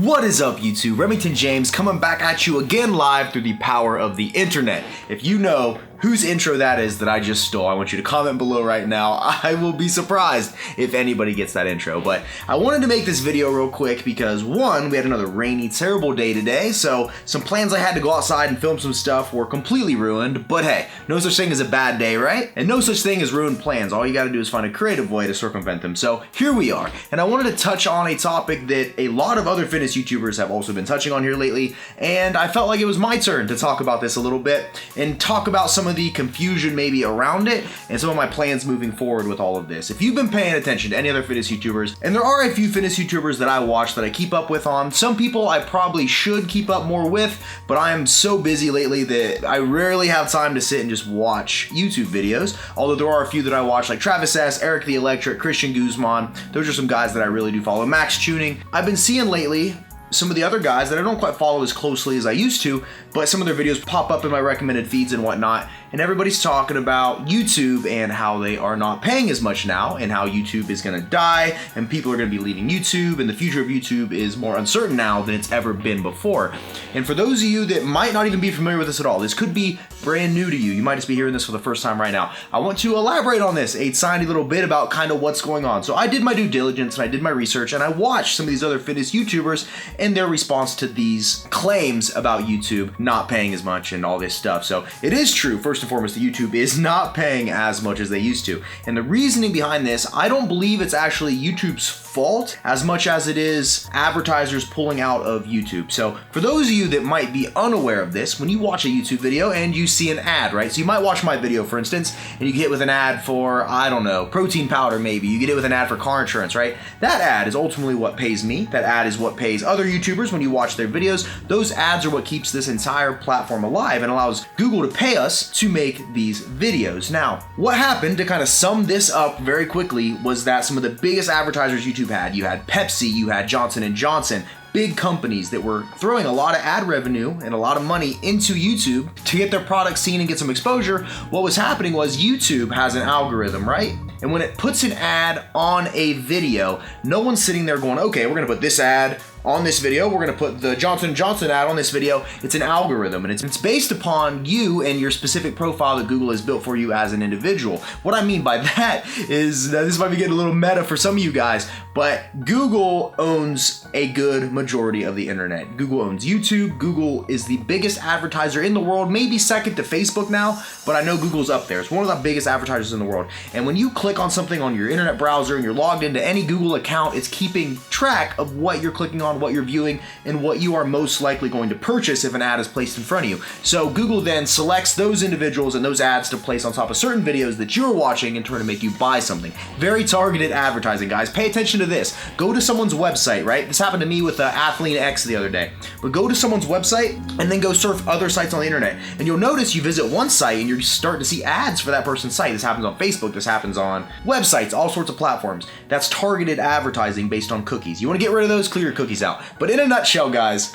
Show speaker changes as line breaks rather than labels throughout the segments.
What is up, YouTube? Remington James coming back at you again live through the power of the internet. If you know whose intro that is that I just stole, I want you to comment below right now. I will be surprised if anybody gets that intro. But I wanted to make this video real quick because one, we had another rainy, terrible day today, so some plans I had to go outside and film some stuff were completely ruined. But hey, no such thing as a bad day, right? And no such thing as ruined plans. All you gotta do is find a creative way to circumvent them. So here we are. And I wanted to touch on a topic that a lot of other fitness YouTubers have also been touching on here lately, and I felt like it was my turn to talk about this a little bit and talk about some of the confusion maybe around it and some of my plans moving forward with all of this. If you've been paying attention to any other fitness YouTubers, and there are a few fitness YouTubers that I watch that I keep up with on, some people I probably should keep up more with, but I am so busy lately that I rarely have time to sit and just watch YouTube videos, although there are a few that I watch like Travis S, Eric the Electric, Christian Guzman. Those are some guys that I really do follow. Max Tuning. I've been seeing lately some of the other guys that I don't quite follow as closely as I used to, but some of their videos pop up in my recommended feeds and whatnot, and everybody's talking about YouTube and how they are not paying as much now and how YouTube is gonna die and people are gonna be leaving YouTube and the future of YouTube is more uncertain now than it's ever been before. And for those of you that might not even be familiar with this at all, this could be brand new to you. You might just be hearing this for the first time right now. I want to elaborate on this a tiny little bit about kind of what's going on. So I did my due diligence and I did my research and I watched some of these other fitness YouTubers and their response to these claims about YouTube not paying as much and all this stuff. So it is true, first and foremost, that YouTube is not paying as much as they used to. And the reasoning behind this, I don't believe it's actually YouTube's fault as much as it is advertisers pulling out of YouTube. So for those of you that might be unaware of this, when you watch a YouTube video and you see an ad, right? So you might watch my video, for instance, and you get hit with an ad for, I don't know, protein powder maybe. You get it with an ad for car insurance, right? That ad is ultimately what pays me. That ad is what pays other YouTubers when you watch their videos. Those ads are what keeps this entire platform alive and allows Google to pay us to make these videos. Now, what happened, to kind of sum this up very quickly, was that some of the biggest advertisers YouTube had, you had Pepsi, you had Johnson & Johnson, big companies that were throwing a lot of ad revenue and a lot of money into YouTube to get their products seen and get some exposure. What was happening was YouTube has an algorithm, right? And when it puts an ad on a video, no one's sitting there going, okay, we're gonna put this ad on this video, we're gonna put the Johnson & Johnson ad on this video. It's an algorithm, and it's based upon you and your specific profile that Google has built for you as an individual. What I mean by that is, that this might be getting a little meta for some of you guys, but Google owns a good majority of the internet. Google owns YouTube. Google is the biggest advertiser in the world, maybe second to Facebook now, but I know Google's up there. It's one of the biggest advertisers in the world. And when you click on something on your internet browser and you're logged into any Google account, it's keeping track of what you're clicking on, what you're viewing, and what you are most likely going to purchase if an ad is placed in front of you. So Google then selects those individuals and those ads to place on top of certain videos that you're watching in turn to make you buy something. Very targeted advertising, guys. Pay attention to this. Go to someone's website, right? This happened to me with Athlete X the other day. But go to someone's website and then go surf other sites on the internet. And you'll notice you visit one site and you're starting to see ads for that person's site. This happens on Facebook. This happens on websites, all sorts of platforms. That's targeted advertising based on cookies. You want to get rid of those? Clear your cookies out. But in a nutshell, guys,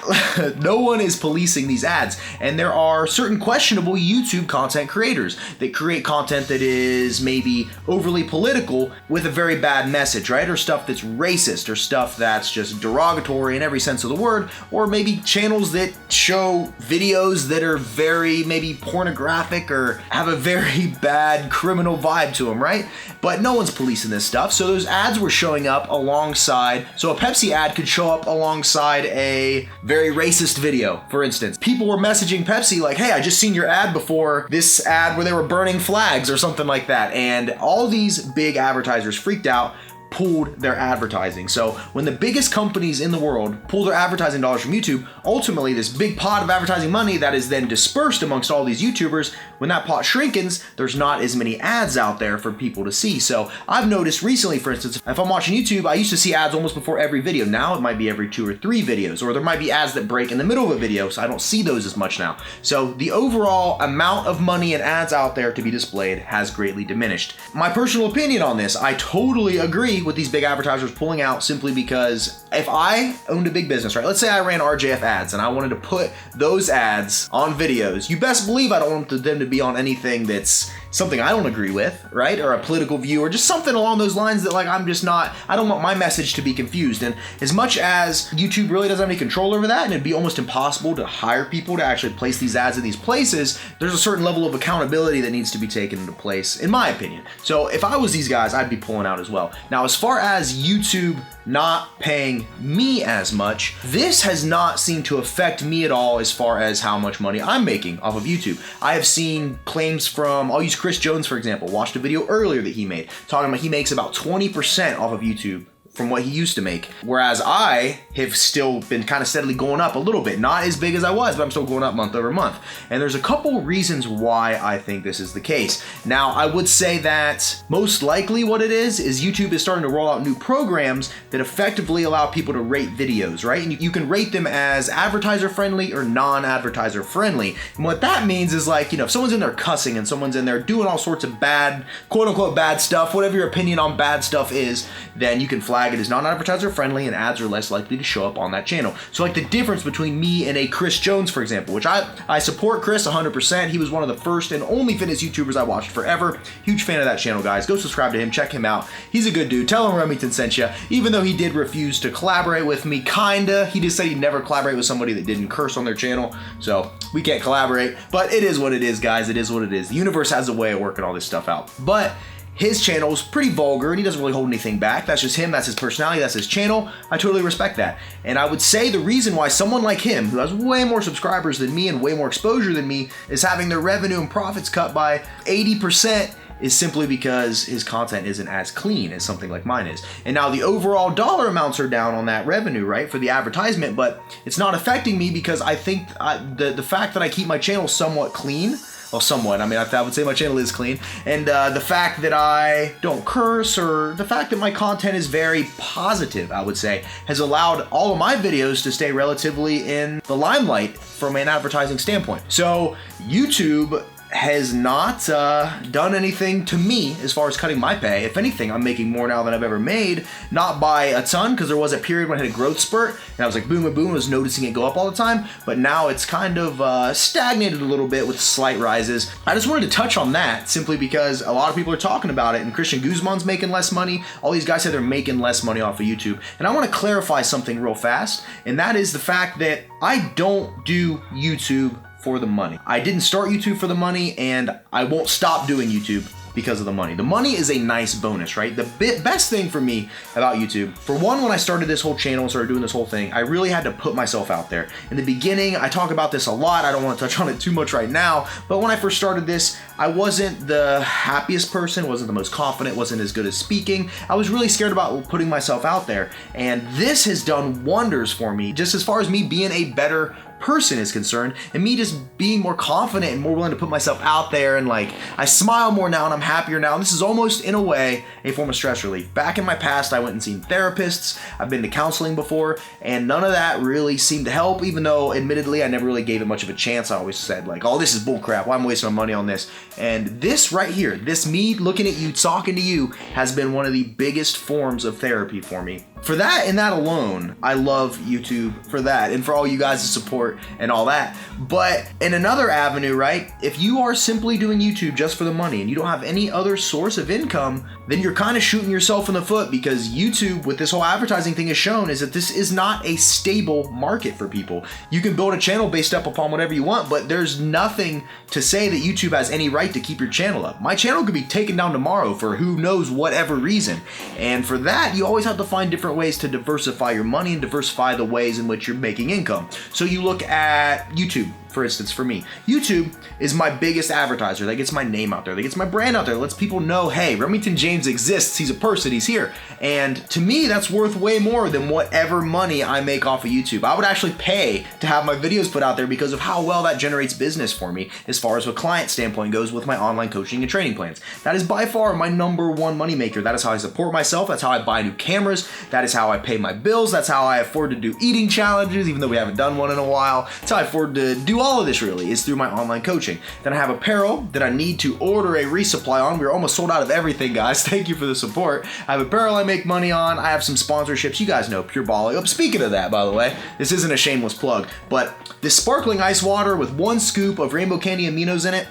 no one is policing these ads. And there are certain questionable YouTube content creators that create content that is maybe overly political with a very bad message, right? Or stuff that's racist, or stuff that's just derogatory in every sense of the word, or maybe channels that show videos that are very maybe pornographic or have a very bad criminal vibe to them, right? But no one's policing this stuff. So those ads were showing up alongside, so a Pepsi ad could show up alongside a very racist video, for instance. People were messaging Pepsi like, hey, I just seen your ad before this ad where they were burning flags or something like that. And all these big advertisers freaked out, pulled their advertising. So when the biggest companies in the world pull their advertising dollars from YouTube, ultimately this big pot of advertising money that is then dispersed amongst all these YouTubers, when that pot shrinkens, there's not as many ads out there for people to see. So I've noticed recently, for instance, if I'm watching YouTube, I used to see ads almost before every video. Now it might be every 2 or 3 videos, or there might be ads that break in the middle of a video, so I don't see those as much now. So the overall amount of money and ads out there to be displayed has greatly diminished. My personal opinion on this, I totally agree with these big advertisers pulling out simply because if I owned a big business, right? Let's say I ran RJF ads and I wanted to put those ads on videos. You best believe I don't want them to be on anything that's something I don't agree with, right? Or a political view, or just something along those lines that like I don't want my message to be confused. And as much as YouTube really doesn't have any control over that, and it'd be almost impossible to hire people to actually place these ads in these places, there's a certain level of accountability that needs to be taken into place, in my opinion. So if I was these guys, I'd be pulling out as well. Now, as far as YouTube not paying me as much, this has not seemed to affect me at all as far as how much money I'm making off of YouTube. I have seen claims from, I'll use Chris Jones for example, watched a video earlier that he made, talking about he makes about 20% off of YouTube from what he used to make. Whereas I have still been kind of steadily going up a little bit. Not as big as I was, but I'm still going up month over month. And there's a couple reasons why I think this is the case. Now, I would say that most likely what it is YouTube is starting to roll out new programs that effectively allow people to rate videos, right? And you can rate them as advertiser friendly or non-advertiser friendly. And what that means is like, if someone's in there cussing and someone's in there doing all sorts of bad, quote unquote bad stuff, whatever your opinion on bad stuff is, then you can flag it as non-advertiser friendly and ads are less likely to show up on that channel. So like the difference between me and a Chris Jones, for example, which I support Chris 100%. He was one of the first and only fitness YouTubers I watched forever. Huge fan of that channel, guys. Go subscribe to him, check him out. He's a good dude. Tell him Remington sent you. Even though he did refuse to collaborate with me, kinda. He just said he'd never collaborate with somebody that didn't curse on their channel. So we can't collaborate, but it is what it is, guys. It is what it is. The universe has a way of working all this stuff out. But his channel is pretty vulgar and he doesn't really hold anything back. That's just him, that's his personality, that's his channel. I totally respect that. And I would say the reason why someone like him, who has way more subscribers than me and way more exposure than me, is having their revenue and profits cut by 80% is simply because his content isn't as clean as something like mine is. And now the overall dollar amounts are down on that revenue, right, for the advertisement, but it's not affecting me because I think the fact that I keep my channel somewhat clean, well, somewhat. I mean, I would say my channel is clean. And the fact that I don't curse, or the fact that my content is very positive, I would say, has allowed all of my videos to stay relatively in the limelight from an advertising standpoint. So YouTube has not done anything to me as far as cutting my pay. If anything, I'm making more now than I've ever made. Not by a ton, because there was a period when I had a growth spurt, and I was like boom, boom, boom, I was noticing it go up all the time, but now it's kind of stagnated a little bit with slight rises. I just wanted to touch on that simply because a lot of people are talking about it, and Christian Guzman's making less money. All these guys say they're making less money off of YouTube. And I want to clarify something real fast, and that is the fact that I don't do YouTube for the money. I didn't start YouTube for the money, and I won't stop doing YouTube because of the money. The money is a nice bonus, right? The best thing for me about YouTube, for one, when I started this whole channel and started doing this whole thing, I really had to put myself out there. In the beginning, I talk about this a lot. I don't want to touch on it too much right now, but when I first started this, I wasn't the happiest person, wasn't the most confident, wasn't as good at speaking. I was really scared about putting myself out there, and this has done wonders for me, just as far as me being a better person is concerned, and me just being more confident and more willing to put myself out there, and like I smile more now and I'm happier now. And this is almost in a way a form of stress relief. Back in my past, I went and seen therapists, I've been to counseling before, and none of that really seemed to help, even though admittedly I never really gave it much of a chance. I always said like, oh, this is bullcrap, why am I wasting my money on this? And this right here, this me looking at you, talking to you, has been one of the biggest forms of therapy for me. For that and that alone, I love YouTube for that, and for all you guys' support and all that. But in another avenue, right, if you are simply doing YouTube just for the money and you don't have any other source of income, then you're kind of shooting yourself in the foot, because YouTube, with this whole advertising thing, has shown is that this is not a stable market for people. You can build a channel based up upon whatever you want, but there's nothing to say that YouTube has any right to keep your channel up. My channel could be taken down tomorrow for who knows whatever reason. And for that, you always have to find different ways to diversify your money and diversify the ways in which you're making income. So you look at YouTube, for instance. For me, YouTube is my biggest advertiser. That gets my name out there, that gets my brand out there, that lets people know, hey, Remington James exists, he's a person, he's here. And to me, that's worth way more than whatever money I make off of YouTube. I would actually pay to have my videos put out there because of how well that generates business for me as far as a client standpoint goes with my online coaching and training plans. That is by far my number one moneymaker. That is how I support myself. That's how I buy new cameras. That is how I pay my bills. That's how I afford to do eating challenges, even though we haven't done one in a while. That's how I afford to do through all of this really is through my online coaching. Then I have apparel that I need to order a resupply on. We're almost sold out of everything, guys. Thank you for the support. I have apparel I make money on. I have some sponsorships. You guys know Pure Bali. Oh, speaking of that, by the way, this isn't a shameless plug, but this sparkling ice water with 1 scoop of rainbow candy aminos in it,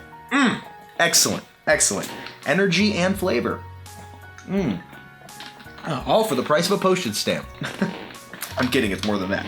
excellent, excellent. Energy and flavor. All for the price of a postage stamp. I'm kidding, it's more than that.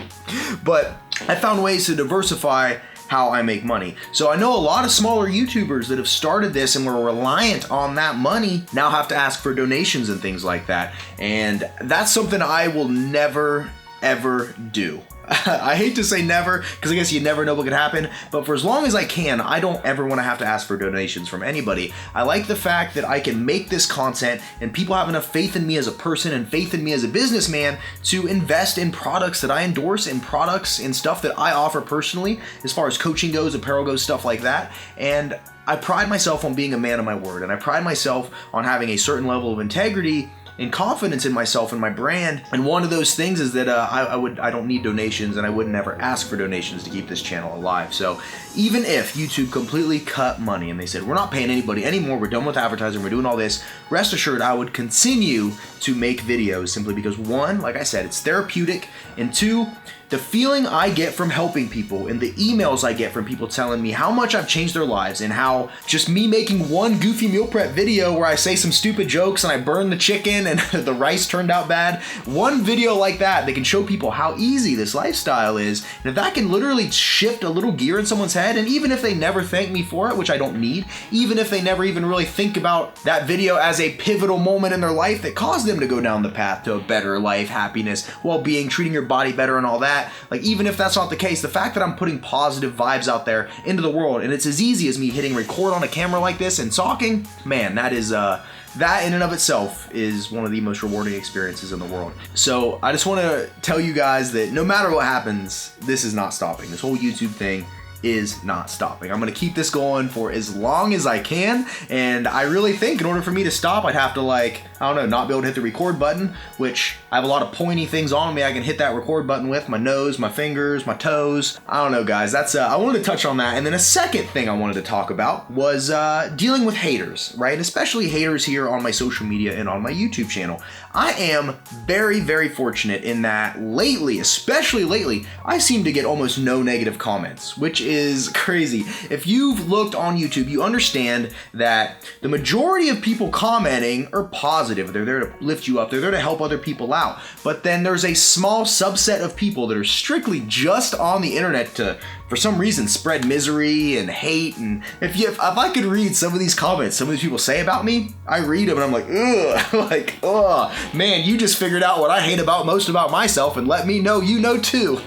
But I found ways to diversify how I make money. So I know a lot of smaller YouTubers that have started this and were reliant on that money now have to ask for donations and things like that. And that's something I will never, ever do. I hate to say never, because I guess you never know what could happen, but for as long as I can, I don't ever want to have to ask for donations from anybody. I like the fact that I can make this content and people have enough faith in me as a person and faith in me as a businessman to invest in products that I endorse, in products and stuff that I offer personally, as far as coaching goes, apparel goes, stuff like that. And I pride myself on being a man of my word, and I pride myself on having a certain level of integrity and confidence in myself and my brand. And one of those things is that I don't need donations, and I would never ask for donations to keep this channel alive. So even if YouTube completely cut money and they said, we're not paying anybody anymore, we're done with advertising, we're doing all this, rest assured I would continue to make videos simply because, 1, like I said, it's therapeutic, and 2, the feeling I get from helping people and the emails I get from people telling me how much I've changed their lives, and how just me making one goofy meal prep video where I say some stupid jokes and I burn the chicken and the rice turned out bad, one video like that can show people how easy this lifestyle is. And if that can literally shift a little gear in someone's head, and even if they never thank me for it, which I don't need, even if they never even really think about that video as a pivotal moment in their life that caused them to go down the path to a better life, happiness, well-being, treating your body better and all that, like even if that's not the case, the fact that I'm putting positive vibes out there into the world, and it's as easy as me hitting record on a camera like this and talking, man, that is that in and of itself is one of the most rewarding experiences in the world. So I just want to tell you guys that no matter what happens, this is not stopping. This whole YouTube thing is not stopping. I'm gonna keep this going for as long as I can, and I really think in order for me to stop, I'd have to, like, I don't know, not be able to hit the record button, which I have a lot of pointy things on me I can hit that record button with, my nose, my fingers, my toes. I don't know, guys. That's I wanted to touch on that. And then a second thing I wanted to talk about was dealing with haters, right? Especially haters here on my social media and on my YouTube channel. I am very, very fortunate in that lately, especially lately, I seem to get almost no negative comments, which is crazy. If you've looked on YouTube, you understand that the majority of people commenting are positive. They're there to lift you up. They're there to help other people out. But then there's a small subset of people that are strictly just on the internet to, for some reason, spread misery and hate. And if I could read some of these comments some of these people say about me, I read them and I'm like, ugh, like, oh, man, you just figured out what I hate most about myself and let me know you know too.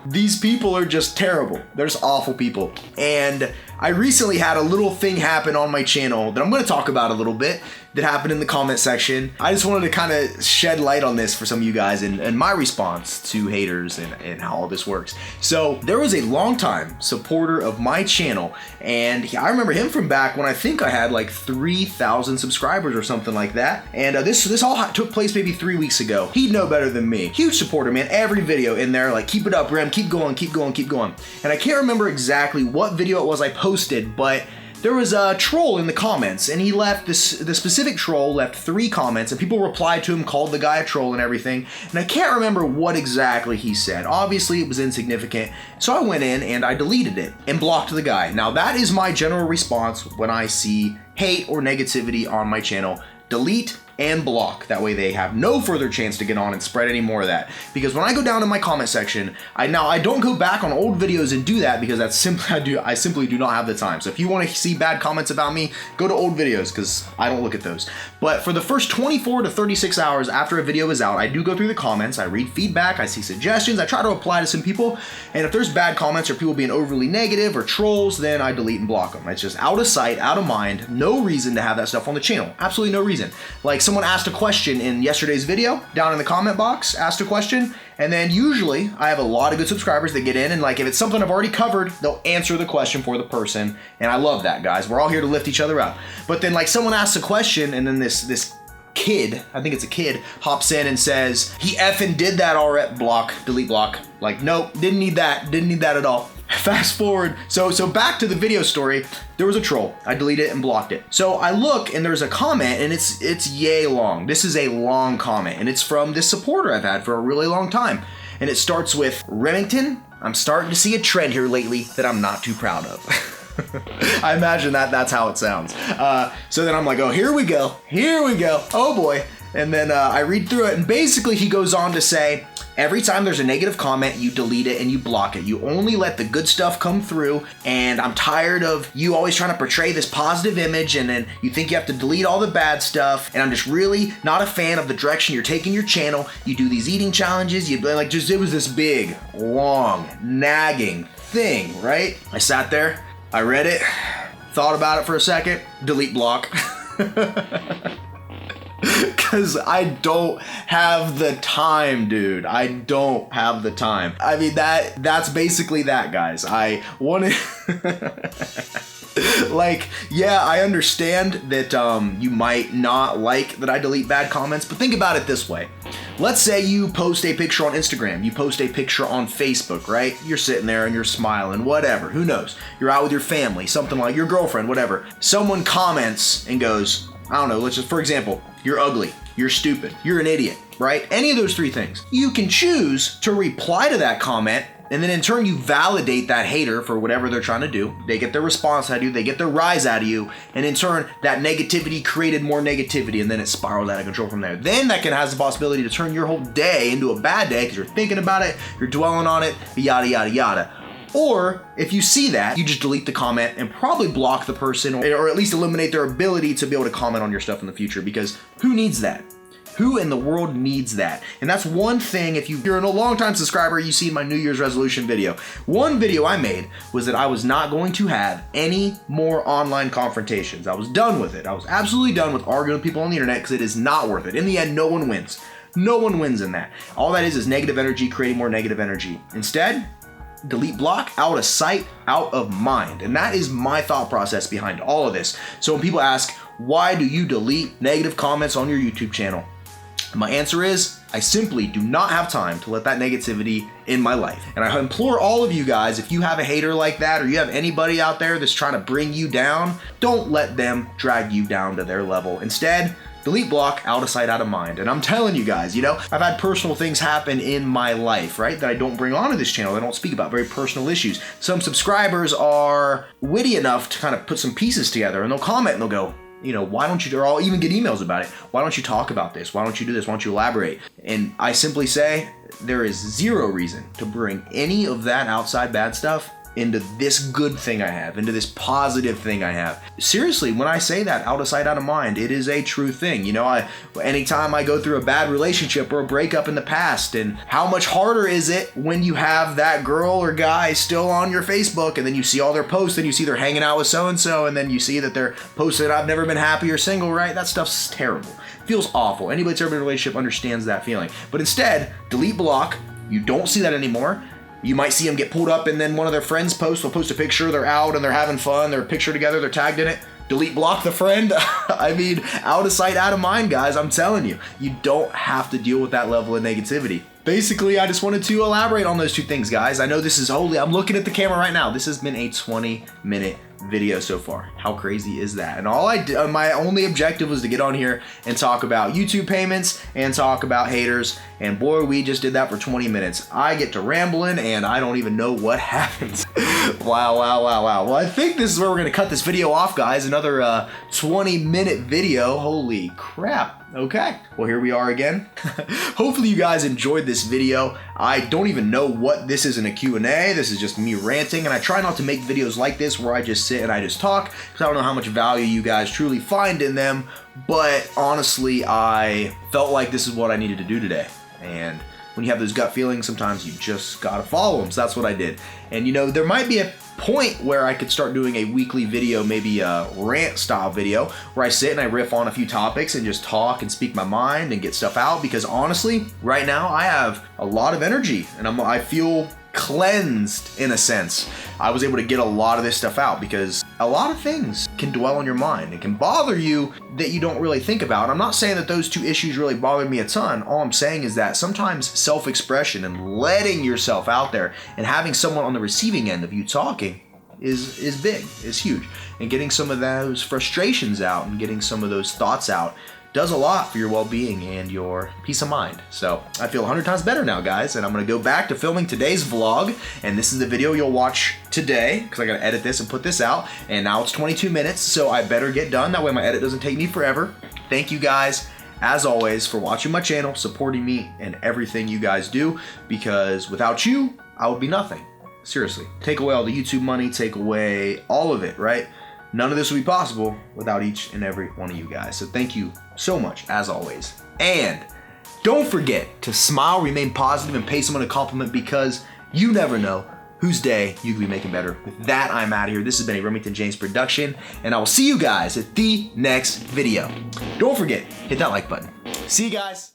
These people are just terrible. They're just awful people. And I recently had a little thing happen on my channel that I'm going to talk about a little bit that happened in the comment section. I just wanted to kind of shed light on this for some of you guys and my response to haters and how all this works. So there was a longtime supporter of my channel, and I remember him from back when I think I had like 3,000 subscribers or something like that. And this all took place maybe 3 weeks ago. He'd know better than me. Huge supporter, man. Every video in there, like, keep it up, Rem, keep going, keep going, keep going. And I can't remember exactly what video it was I posted, but there was a troll in the comments, and he left the specific troll left 3 comments, and people replied to him, called the guy a troll and everything. And I can't remember what exactly he said. Obviously, it was insignificant. So I went in and I deleted it and blocked the guy. Now, that is my general response when I see hate or negativity on my channel. Delete and block. That way they have no further chance to get on and spread any more of that. Because when I go down in my comment section, I don't go back on old videos and do that, because that's simply I simply do not have the time. So if you want to see bad comments about me, go to old videos, because I don't look at those. But for the first 24 to 36 hours after a video is out, I do go through the comments, I read feedback, I see suggestions, I try to reply to some people, and if there's bad comments or people being overly negative or trolls, then I delete and block them. It's just out of sight, out of mind, no reason to have that stuff on the channel. Absolutely no reason. Like, someone asked a question in yesterday's video, down in the comment box, asked a question, and then usually I have a lot of good subscribers that get in, and like, if it's something I've already covered, they'll answer the question for the person, and I love that, guys. We're all here to lift each other up. But then, like, someone asks a question, and then this kid, I think it's a kid, hops in and says, he effing did that already, block, delete, block. Like, nope, didn't need that at all. fast forward. So back to the video story. There was a troll. I deleted it and blocked it. So I look and there's a comment and it's yay long. This is a long comment and it's from this supporter I've had for a really long time. And it starts with, Remington, I'm starting to see a trend here lately that I'm not too proud of. I imagine that's how it sounds. So then I'm like, oh, here we go. Oh boy. And then I read through it and basically he goes on to say, every time there's a negative comment, you delete it and you block it. You only let the good stuff come through, and I'm tired of you always trying to portray this positive image and then you think you have to delete all the bad stuff, and I'm just really not a fan of the direction you're taking your channel. You do these eating challenges, it was this big, long, nagging thing, right? I sat there, I read it, thought about it for a second, delete, block. Because I don't have the time, dude. I don't have the time. I mean, that's basically that, guys. I want to... like, yeah, I understand that you might not like that I delete bad comments, but think about it this way. Let's say you post a picture on Instagram, you post a picture on Facebook, right? You're sitting there and you're smiling, whatever, who knows? You're out with your family, something like your girlfriend, whatever. Someone comments and goes, I don't know, let's just, for example, you're ugly, you're stupid, you're an idiot, right? Any of those three things. You can choose to reply to that comment, and then in turn you validate that hater for whatever they're trying to do. They get their response out of you, they get their rise out of you, and in turn that negativity created more negativity, and then it spiraled out of control from there. Then that has the possibility to turn your whole day into a bad day because you're thinking about it, you're dwelling on it, yada, yada, yada. Or if you see that, you just delete the comment and probably block the person, or at least eliminate their ability to be able to comment on your stuff in the future, because who needs that? Who in the world needs that? And that's one thing, if you're a long-time subscriber, you see my New Year's resolution video. One video I made was that I was not going to have any more online confrontations. I was done with it. I was absolutely done with arguing with people on the internet because it is not worth it. In the end, no one wins. No one wins in that. All that is negative energy creating more negative energy. Instead, delete, block, out of sight, out of mind. And that is my thought process behind all of this. So when people ask, why do you delete negative comments on your YouTube channel? My answer is, I simply do not have time to let that negativity in my life. And I implore all of you guys, if you have a hater like that, or you have anybody out there that's trying to bring you down, don't let them drag you down to their level. Instead, delete, block, out of sight, out of mind. And I'm telling you guys, I've had personal things happen in my life, right, that I don't bring onto this channel. I don't speak about very personal issues. Some subscribers are witty enough to kind of put some pieces together, and they'll comment and they'll go, why don't you, or I'll even get emails about it. Why don't you talk about this? Why don't you do this? Why don't you elaborate? And I simply say, there is zero reason to bring any of that outside bad stuff into this good thing I have, into this positive thing I have. Seriously, when I say that, out of sight, out of mind, it is a true thing. Anytime I go through a bad relationship or a breakup in the past, and how much harder is it when you have that girl or guy still on your Facebook, and then you see all their posts, and you see they're hanging out with so-and-so, and then you see that they're posting, I've never been happy or single, right? That stuff's terrible. It feels awful. Anybody that's ever been in a relationship understands that feeling. But instead, delete, block, you don't see that anymore. You might see them get pulled up and then one of their friends they'll post a picture, they're out and they're having fun, they're picture together, they're tagged in it. Delete, block the friend. I mean, out of sight, out of mind, guys. I'm telling you, you don't have to deal with that level of negativity. Basically, I just wanted to elaborate on those two things, guys. I know this is I'm looking at the camera right now. This has been a 20-minute video so far. How crazy is that? And my only objective was to get on here and talk about YouTube payments and talk about haters. And boy, we just did that for 20 minutes. I get to rambling and I don't even know what happens. Wow. Well, I think this is where we're gonna cut this video off, guys. Another 20-minute video. Holy crap. Okay, well, here we are again. Hopefully you guys enjoyed this video. I don't even know what this is in a Q&A. This is just me ranting, and I try not to make videos like this where I just sit and I just talk, because I don't know how much value you guys truly find in them, but honestly, I felt like this is what I needed to do today. And when you have those gut feelings, sometimes you just gotta follow them, so that's what I did. And there might be a point where I could start doing a weekly video, maybe a rant style video, where I sit and I riff on a few topics and just talk and speak my mind and get stuff out, because honestly, right now I have a lot of energy and I feel cleansed in a sense. I was able to get a lot of this stuff out because a lot of things can dwell on your mind. It can bother you that you don't really think about. I'm not saying that those two issues really bothered me a ton. All I'm saying is that sometimes self-expression and letting yourself out there and having someone on the receiving end of you talking is big, is huge. And getting some of those frustrations out and getting some of those thoughts out does a lot for your well-being and your peace of mind. So I feel 100 times better now, guys, and I'm gonna go back to filming today's vlog, and this is the video you'll watch today because I gotta edit this and put this out, and now it's 22 minutes, so I better get done. That way my edit doesn't take me forever. Thank you guys, as always, for watching my channel, supporting me, and everything you guys do, because without you, I would be nothing. Seriously, take away all the YouTube money, take away all of it, right? None of this would be possible without each and every one of you guys. So thank you so much, as always. And don't forget to smile, remain positive, and pay someone a compliment because you never know whose day you could be making better. With that, I'm out of here. This has been a Remington James production, and I will see you guys at the next video. Don't forget, hit that like button. See you guys.